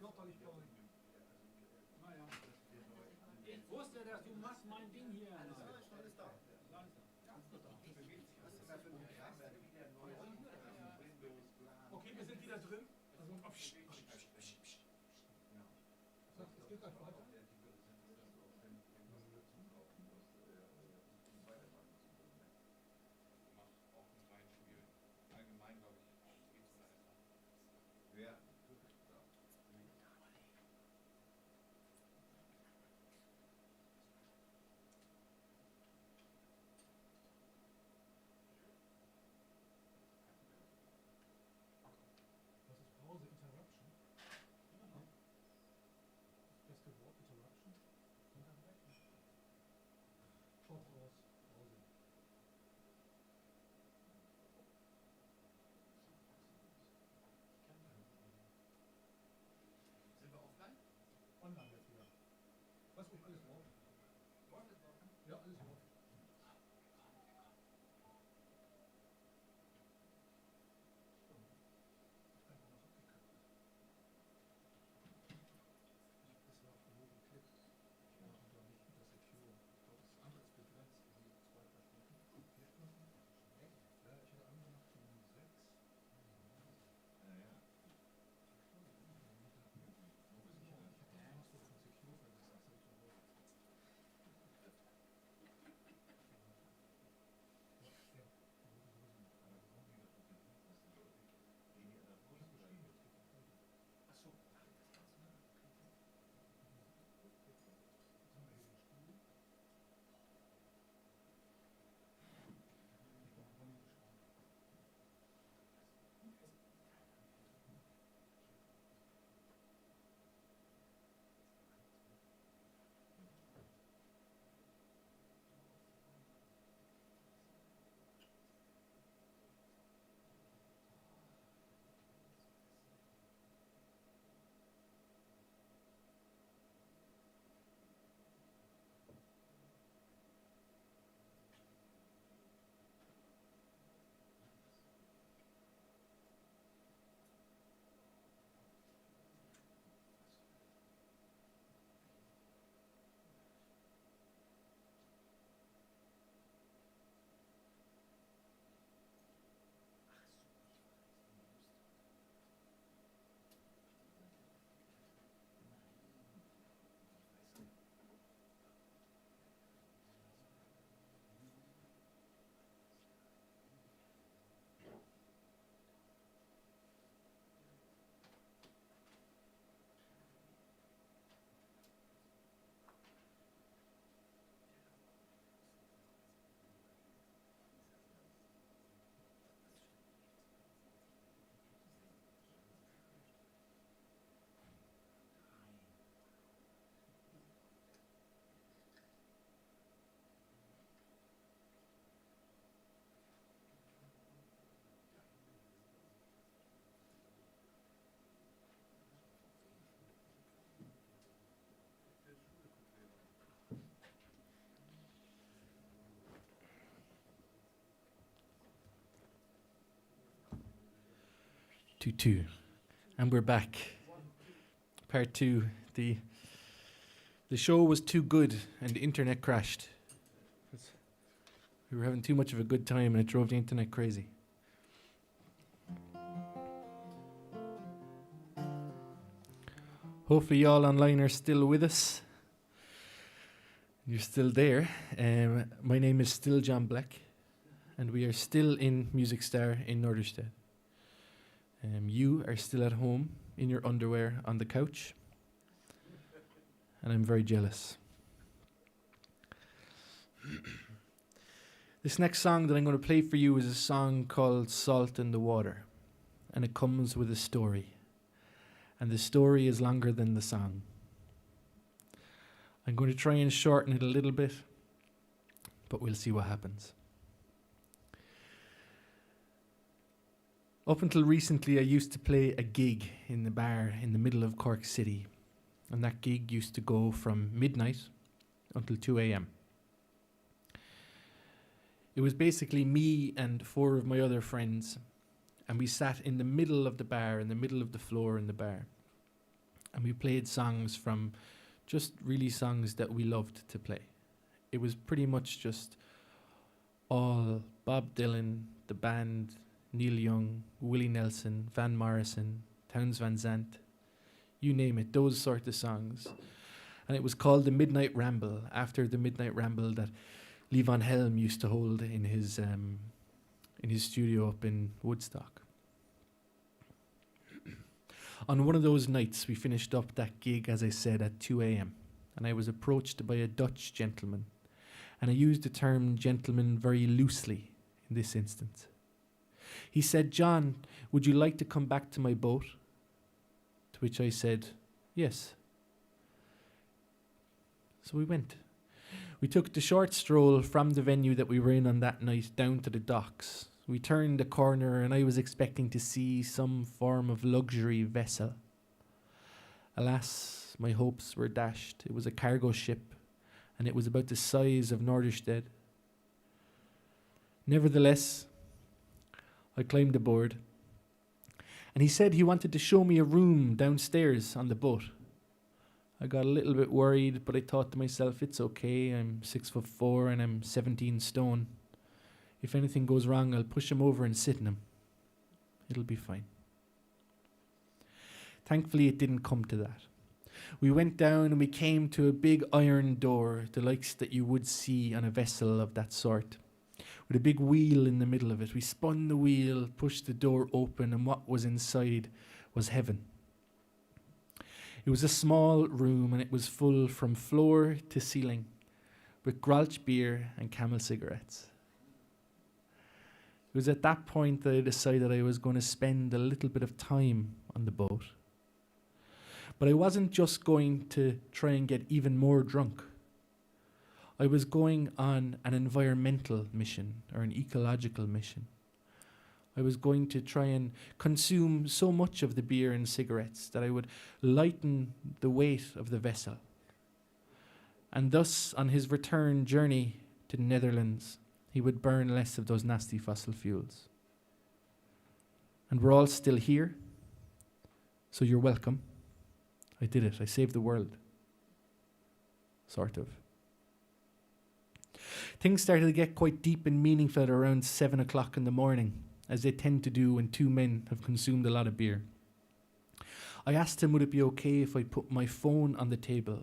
Doch, ich glaube. Naja. Ich wusste, dass du machst mein Ding hier. Alles da. Okay, wir sind wieder drin. Also, oh, psch, psch, psch, psch, psch. So, es geht gleich weiter. Was ist Pause? Interruption? Das beste Wort, Interruption? Schaut raus. Pause. Sind wir offline? Online jetzt wieder. Was ruhig alles drauf? Ja, alles drauf. Das war verloren Clip. Ich mache da nicht unter Secure. Ich glaube, das andere ist begrenzt. Also 2 Versprechen. 4 Stunden. Ja, ich hätte angemacht um 6. Ja, ja. Ich habe das Passwort von Secure vergessen. Das habe ich verloren. Achso. Two. And we're back. Part 2. The show was too good and the internet crashed. We were having too much of a good time and it drove the internet crazy. Hopefully y'all online are still with us. You're still there. My name is still John Blek and we are still in Music Star in Norderstedt. You are still at home in your underwear on the couch, and I'm very jealous. This next song that I'm going to play for you is a song called Salt in the Water, and it comes with a story, and the story is longer than the song. I'm going to try and shorten it a little bit, but we'll see what happens. Up until recently, I used to play a gig in the bar in the middle of Cork City. And that gig used to go from midnight until 2 a.m. It was basically me and 4 of my other friends. And we sat in the middle of the bar, in the middle of the floor in the bar. And we played songs from just really songs that we loved to play. It was pretty much just all Bob Dylan, the band, Neil Young, Willie Nelson, Van Morrison, Townes Van Zandt, you name it, those sort of songs. And it was called the Midnight Ramble, after the Midnight Ramble that Levon Helm used to hold in his studio up in Woodstock. On one of those nights, we finished up that gig, as I said, at 2 a.m. and I was approached by a Dutch gentleman. And I use the term gentleman very loosely in this instance. He said, "John, would you like to come back to my boat?" To which I said, "Yes." So we went. We took the short stroll from the venue that we were in on that night down to the docks. We turned the corner and I was expecting to see some form of luxury vessel. Alas, my hopes were dashed. It was a cargo ship, and it was about the size of Norderstedt. Nevertheless, I climbed aboard, and he said he wanted to show me a room downstairs on the boat. I got a little bit worried, but I thought to myself, it's okay, I'm 6'4" and I'm 17 stone. If anything goes wrong, I'll push him over and sit in him. It'll be fine. Thankfully, it didn't come to that. We went down and we came to a big iron door, the likes that you would see on a vessel of that sort, with a big wheel in the middle of it. We spun the wheel, pushed the door open, and what was inside was heaven. It was a small room, and it was full from floor to ceiling with Grolsch beer and Camel cigarettes. It was at that point that I decided I was going to spend a little bit of time on the boat. But I wasn't just going to try and get even more drunk. I was going on an environmental mission, or an ecological mission. I was going to try and consume so much of the beer and cigarettes that I would lighten the weight of the vessel. And thus, on his return journey to the Netherlands, he would burn less of those nasty fossil fuels. And we're all still here, so you're welcome. I did it. I saved the world. Sort of. Things started to get quite deep and meaningful at around 7 o'clock in the morning, as they tend to do when two men have consumed a lot of beer. I asked him would it be okay if I put my phone on the table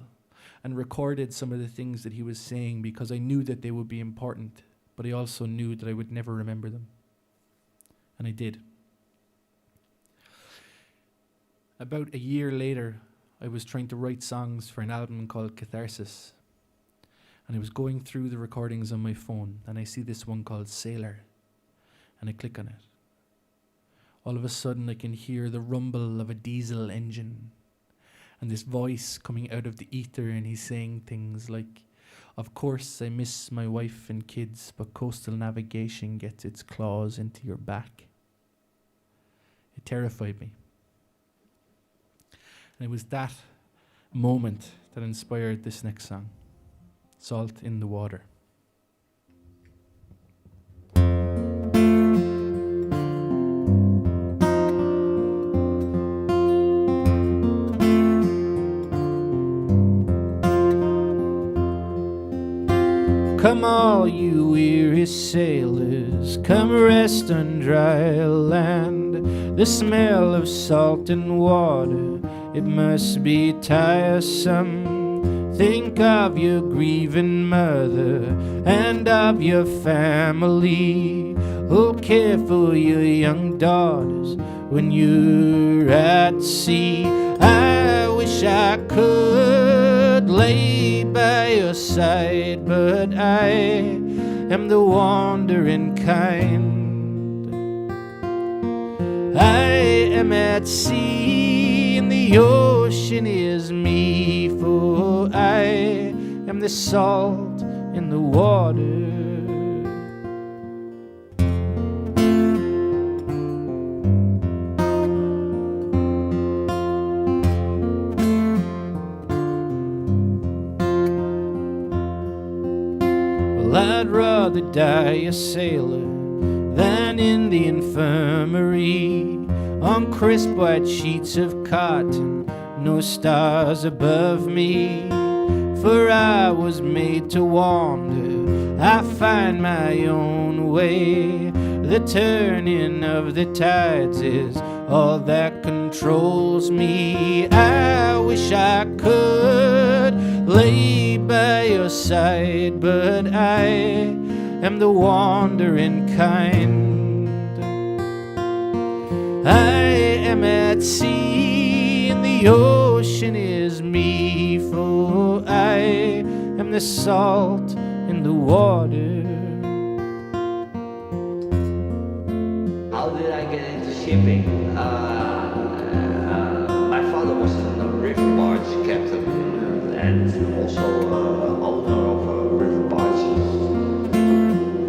and recorded some of the things that he was saying, because I knew that they would be important, but I also knew that I would never remember them. And I did. About a year later, I was trying to write songs for an album called Catharsis. And I was going through the recordings on my phone, and I see this one called Sailor. And I click on it. All of a sudden, I can hear the rumble of a diesel engine. And this voice coming out of the ether, and he's saying things like, "Of course, I miss my wife and kids, but coastal navigation gets its claws into your back." It terrified me. And it was that moment that inspired this next song, Salt in the Water. Come all you weary sailors, come rest on dry land. The smell of salt and water, it must be tiresome. Think of your grieving mother and of your family who'll care for your young daughters when you're at sea. I wish I could lay by your side, but I am the wandering kind. I am at sea and the ocean is me, for I am the salt in the water. I'd rather die a sailor than in the infirmary on crisp white sheets of cotton, no stars above me, for I was made to wander. I find my own way. The turning of the tides is all that controls me. I wish I could lay by your side, but I am the wandering kind. I am at sea and the ocean is me, for I am the salt in the water. How did I get into shipping? My father was a river barge captain and also owner of a river barge.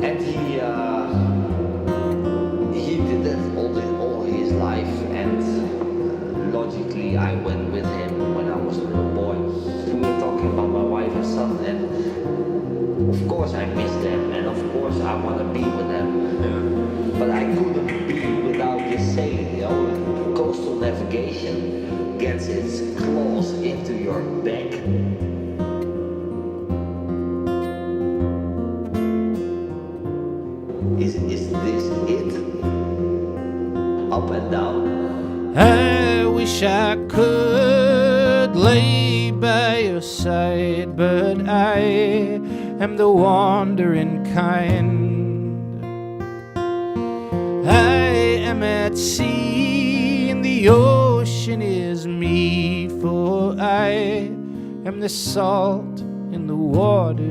And he did that all his life, and logically I went with him when I was a little boy. We were talking about my wife and son, and of course I miss them, and of course I want to be with them. But I couldn't be without this sailing, you know. Coastal navigation gets its claws into your back. Is this it? Up and down. I wish I could lay by your side, but I am the wandering kind. I am at sea and the ocean is me, for I am the salt in the water.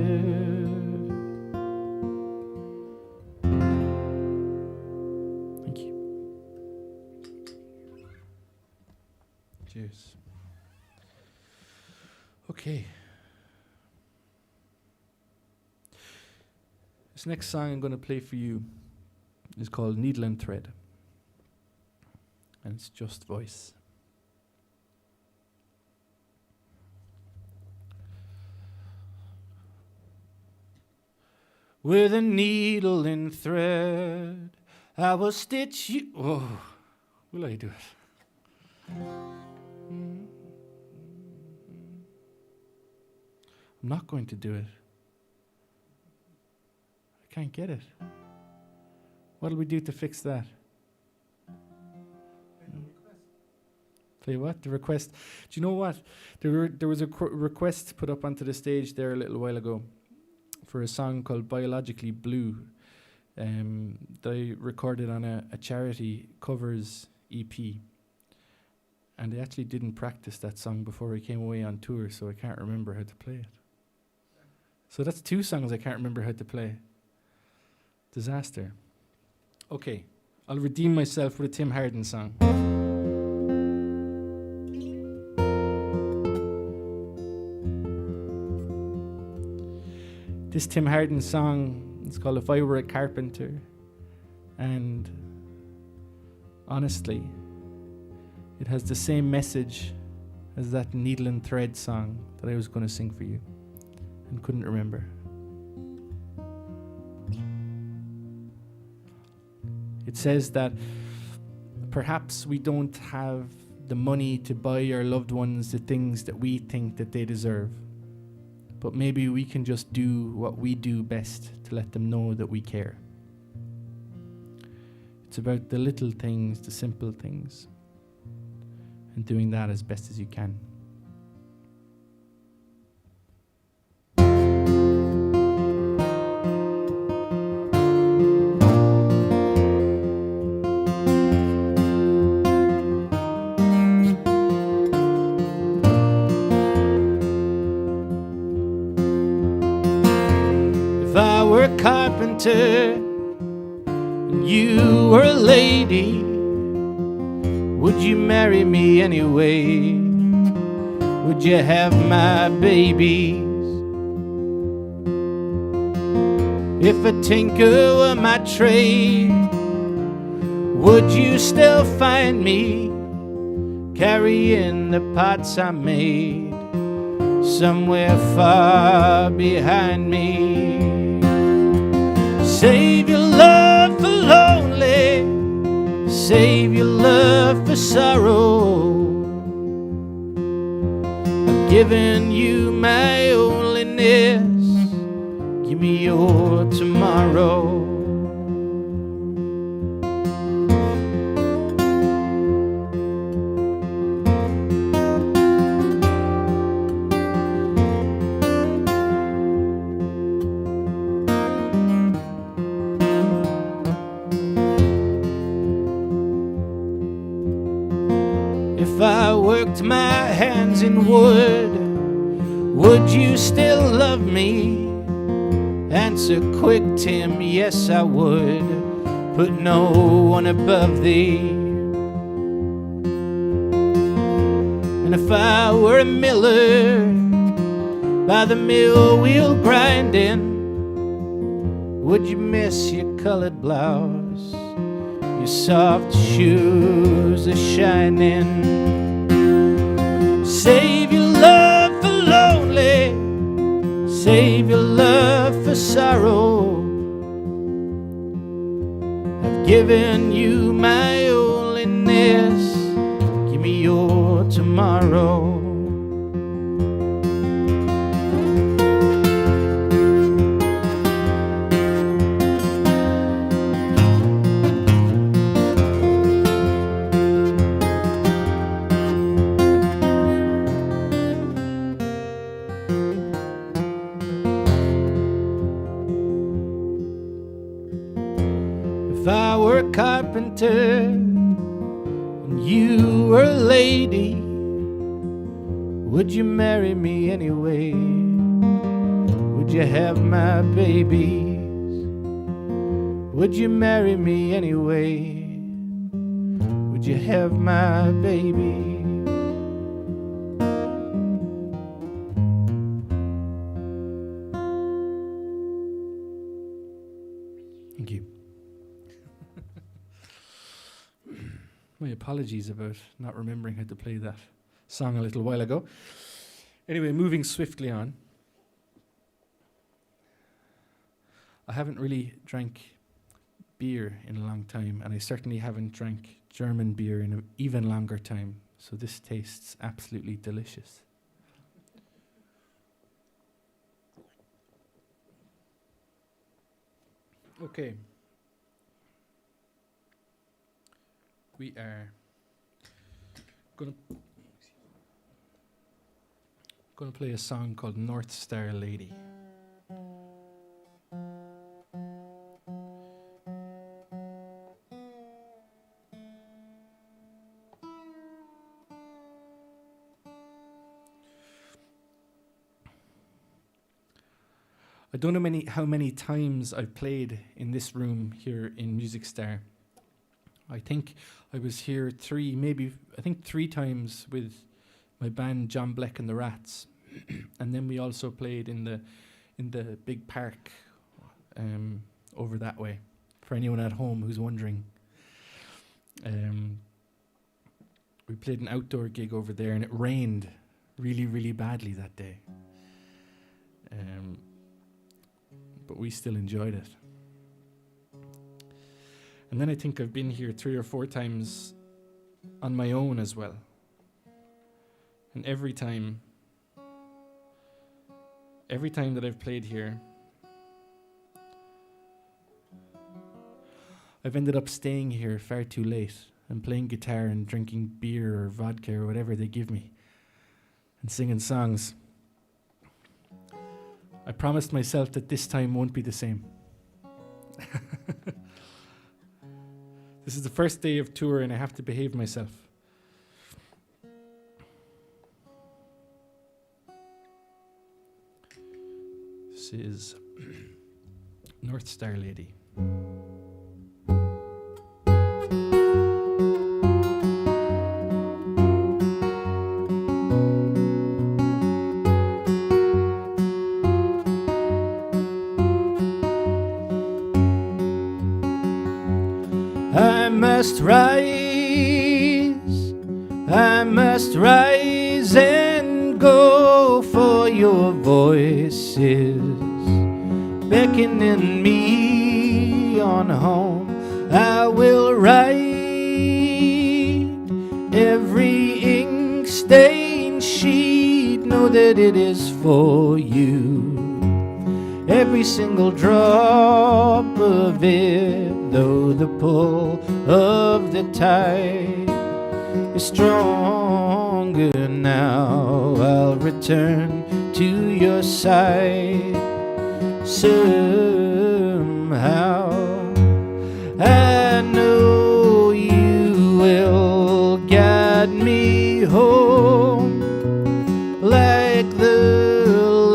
Thank you. Cheers. Okay. This next song I'm going to play for you is called Needle and Thread, and it's just voice. With a needle and thread, I will stitch you. Oh, will I do it? I'm not going to do it. I can't get it. What'll we do to fix that? Tell you what, the request. Do you know what? There was a request put up onto the stage there a little while ago for a song called Biologically Blue that I recorded on a charity covers EP. And I actually didn't practice that song before I came away on tour, so I can't remember how to play it. So that's 2 songs I can't remember how to play. Disaster. Okay, I'll redeem myself with a Tim Harden song. This Tim Harden song is called If I Were a Carpenter, and honestly, it has the same message as that Needle and Thread song that I was going to sing for you and couldn't remember. It says that perhaps we don't have the money to buy our loved ones the things that we think that they deserve, but maybe we can just do what we do best to let them know that we care. It's about the little things, the simple things, and doing that as best as you can. If I were a carpenter and you were a lady, would you marry me anyway? Would you have my babies? If a tinker were my trade, would you still find me carrying the pots I made somewhere far behind me? Save your love for lonely, save your love for sorrow. given you my loneliness. Give me your tomorrow. If I worked my hands in wood, would you still love me? Answer quick, Tim, yes I would. Put no one above thee. And if I were a miller, by the mill wheel grinding, would you miss your colored blouse, your soft shoes are shining? Save your love for lonely, save your love for sorrow. I've given you my loneliness. Give me your tomorrow. If I were a carpenter and you were a lady, would you marry me anyway? Would you have my babies? Would you marry me anyway? Would you have my babies? Thank you. My apologies about not remembering how to play that song a little while ago. Anyway, moving swiftly on. I haven't really drank beer in a long time, and I certainly haven't drank German beer in an even longer time, so this tastes absolutely delicious. Okay. We are gonna play a song called North Star Lady. I don't know how many times I've played in this room here in Music Star. I think I was here three times with my band John Blek and the Rats, and then we also played in the big park over that way. For anyone at home who's wondering, we played an outdoor gig over there, and it rained really, really badly that day. But we still enjoyed it. And then I think I've been here 3 or 4 times on my own as well. And every time that I've played here, I've ended up staying here far too late and playing guitar and drinking beer or vodka or whatever they give me and singing songs. I promised myself that this time won't be the same. This is the first day of tour and I have to behave myself. This is North Star Lady. I must rise and go, for your voices beckoning me on home. I will write every ink-stained sheet know that it is for you. Every single drop of it, though the pull of the tide is stronger now, I'll return to your side somehow. I know you will guide me home like the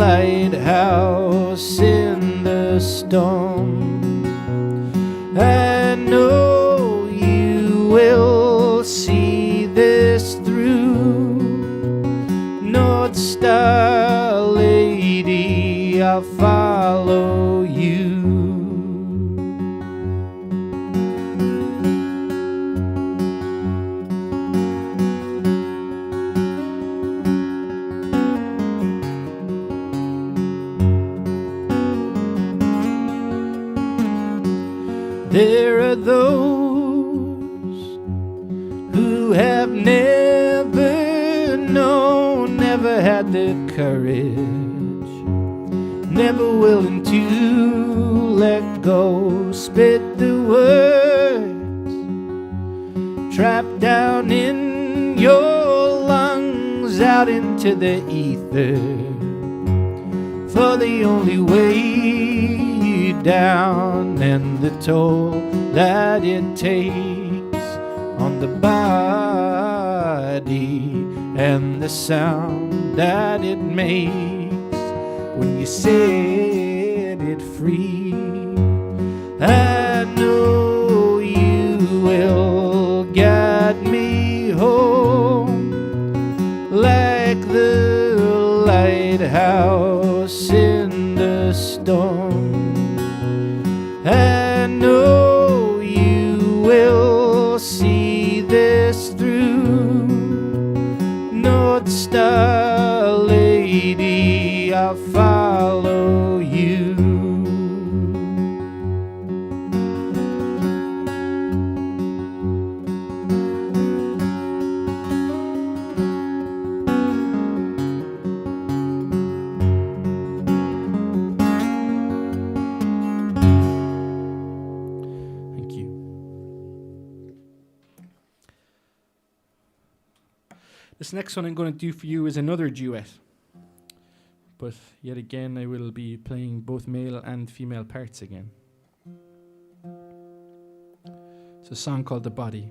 lighthouse in the storm. I know you will see this through. North Star lady, I'll follow you. There are those who have never known, never had the courage, never willing to let go, spit the words trapped down in your lungs out into the ether, for the only way down, and the toll that it takes on the body, and the sound that it makes when you set it free. I know you will guide me home like the lighthouse in the storm. I know you will see this through. North Star lady, I'll follow you. This next one I'm going to do for you is another duet. But yet again, I will be playing both male and female parts again. It's a song called The Body.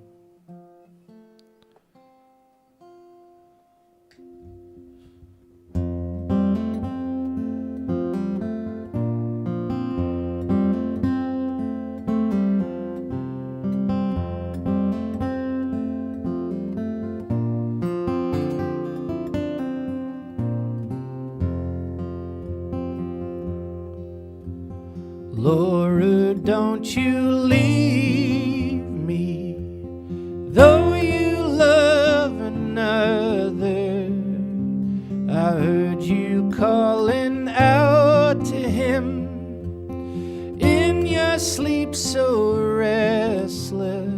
Laura, don't you leave me, though you love another. I heard you calling out to him in your sleep so restless.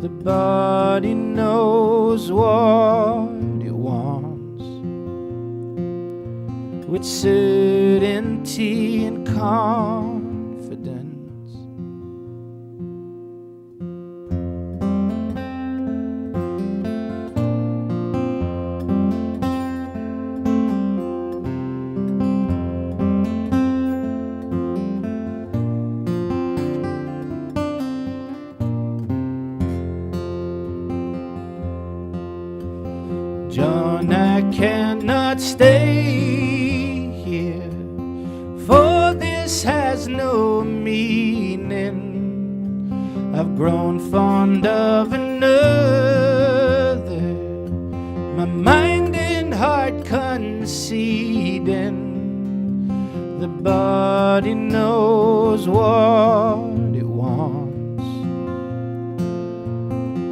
The body knows what it wants with certainty and confidence. John, I cannot stay here, for this has no meaning. I've grown fond of another, my mind and heart conceding. The body knows what it wants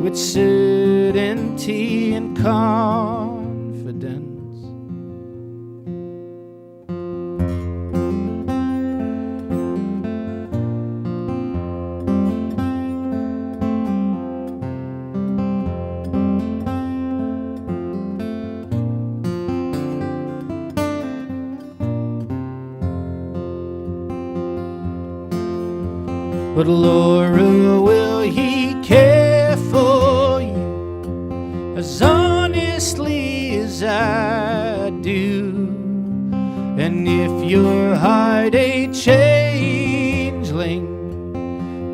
with certainty and confidence. But Laura, will he care for you as honestly as I do? And if your heart a changeling,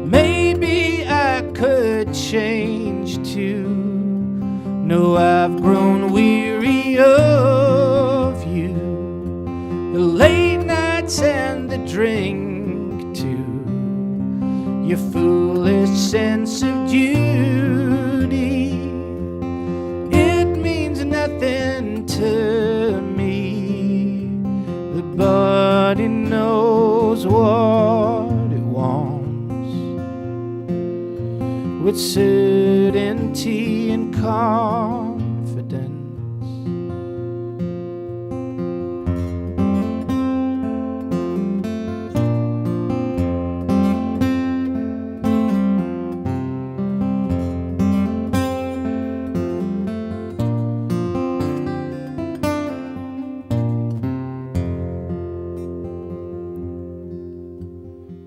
maybe I could change too. No, I've grown weary of you, the late nights and the drink too, your foolish sense of duty. It means nothing to me. The body knows what it wants with certainty and confidence.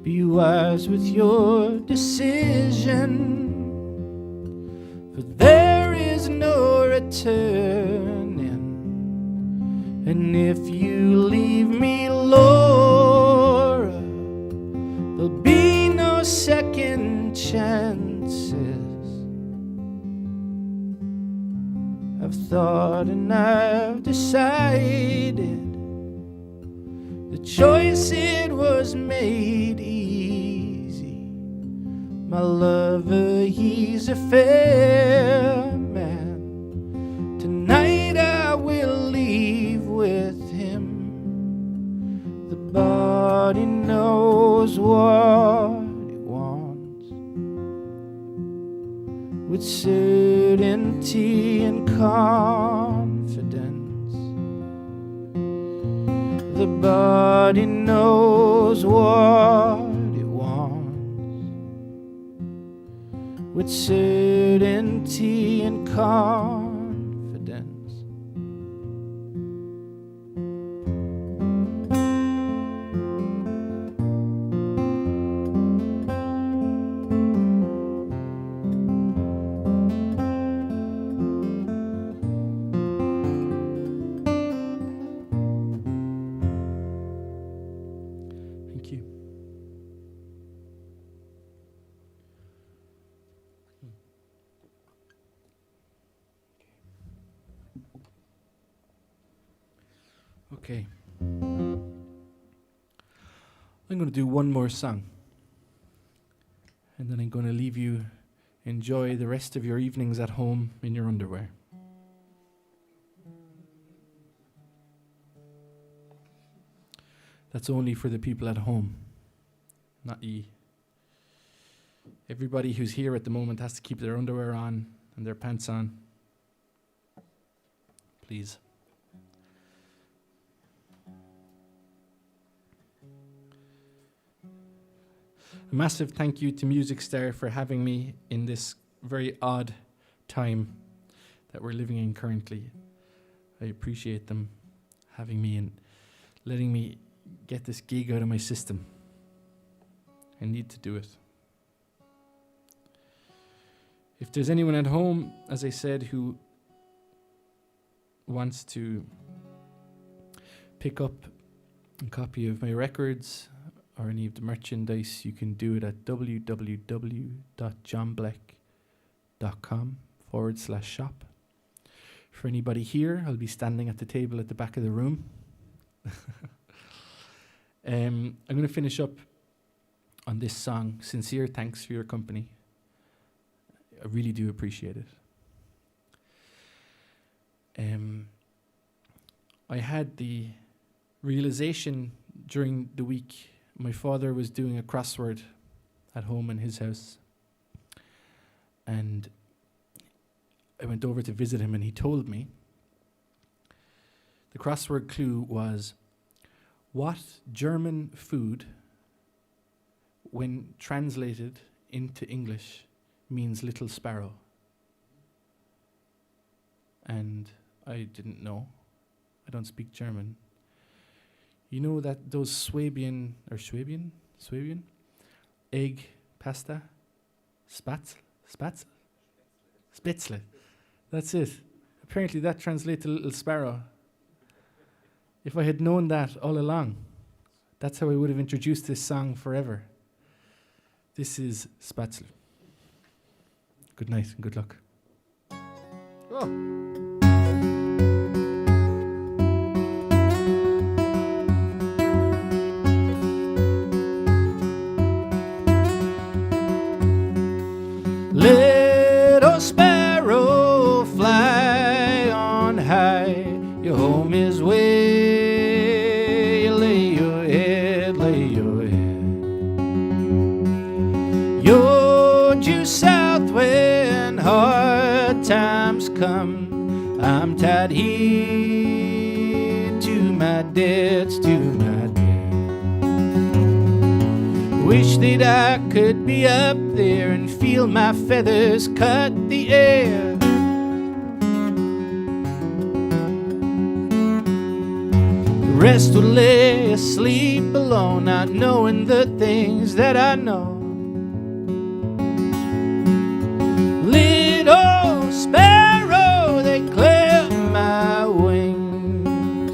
Be wise with your decision, for there is no returning. And if you leave me, Laura, there'll be no second chances. I've thought and I've decided, the choice it was made easy. My lover, he's a fair man. Tonight I will leave with him. The body knows what it wants with certainty and confidence. The body knows what it wants with certainty and confidence. Thank you. Okay. I'm going to do one more song, and then I'm going to leave you enjoy the rest of your evenings at home in your underwear. That's only for the people at home, not ye. Everybody who's here at the moment has to keep their underwear on and their pants on. Please. A massive thank you to Music Star for having me in this very odd time that we're living in currently. I appreciate them having me and letting me get this gig out of my system. I need to do it. If there's anyone at home, as I said, who wants to pick up a copy of my records or any of the merchandise, you can do it at www.johnblek.com/shop. For anybody here, I'll be standing at the table at the back of the room. I'm going to finish up on this song. Sincere thanks for your company. I really do appreciate it. I had the realization during the week. My father was doing a crossword at home in his house, and I went over to visit him, and he told me the crossword clue was, what German food, when translated into English, means little sparrow? And I didn't know. I don't speak German. You know that those Swabian egg pasta, Spatzle. That's it. Apparently that translates to little sparrow. If I had known that all along, that's how I would have introduced this song forever. This is Spatzle. Good night and good luck. Oh. Little sparrow, fly on high. Your home is where you lay your head, lay your head. You're due south when hard times come. I'm tied here to my debts, to my debts. Wish that I could be up there and feel my feathers cut the air. The rest will lay asleep alone, not knowing the things that I know. Little sparrow, they clip my wings.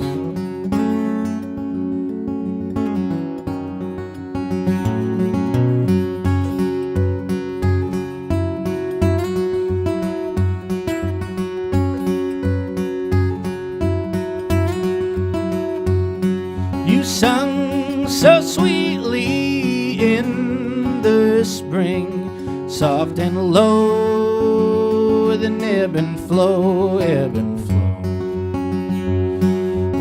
You sung so sweetly in the spring, soft and low, with an ebb and flow, ebb and flow.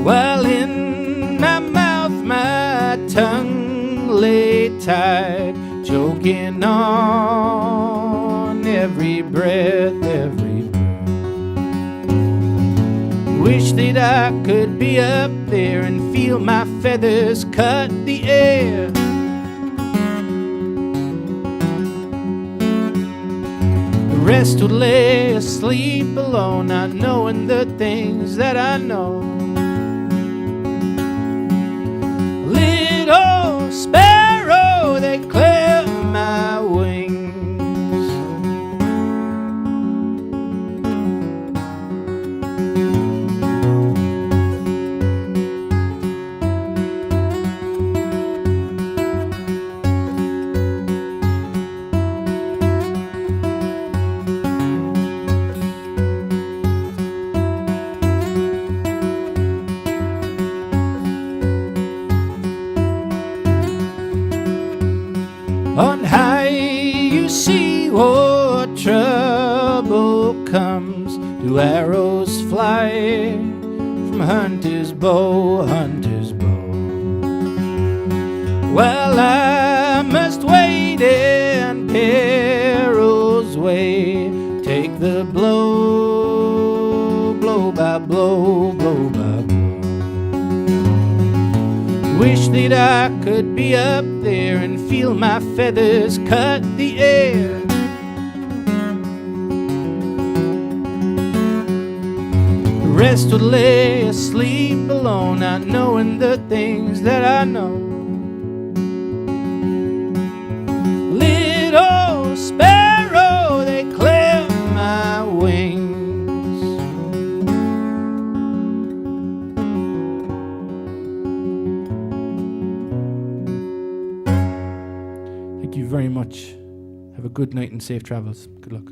While in my mouth my tongue lay tied, choking on every breath, every breath. Wish that I could be up there and feel my feathers cut the air. The rest would lay asleep alone, not knowing the things that I know. Little sparrow, they clip my wings. On high you see what trouble comes. Do arrows fly from hunter's bow, hunter's bow? Well, I must wait in peril's way, take the blow, blow by blow, blow by blow. Wish that I could be up there and feel my feathers cut the air. The rest would lay asleep alone, not knowing the things that I know. Little sparrow, they clip my wings. Thank you very much. Have a good night and safe travels. Good luck.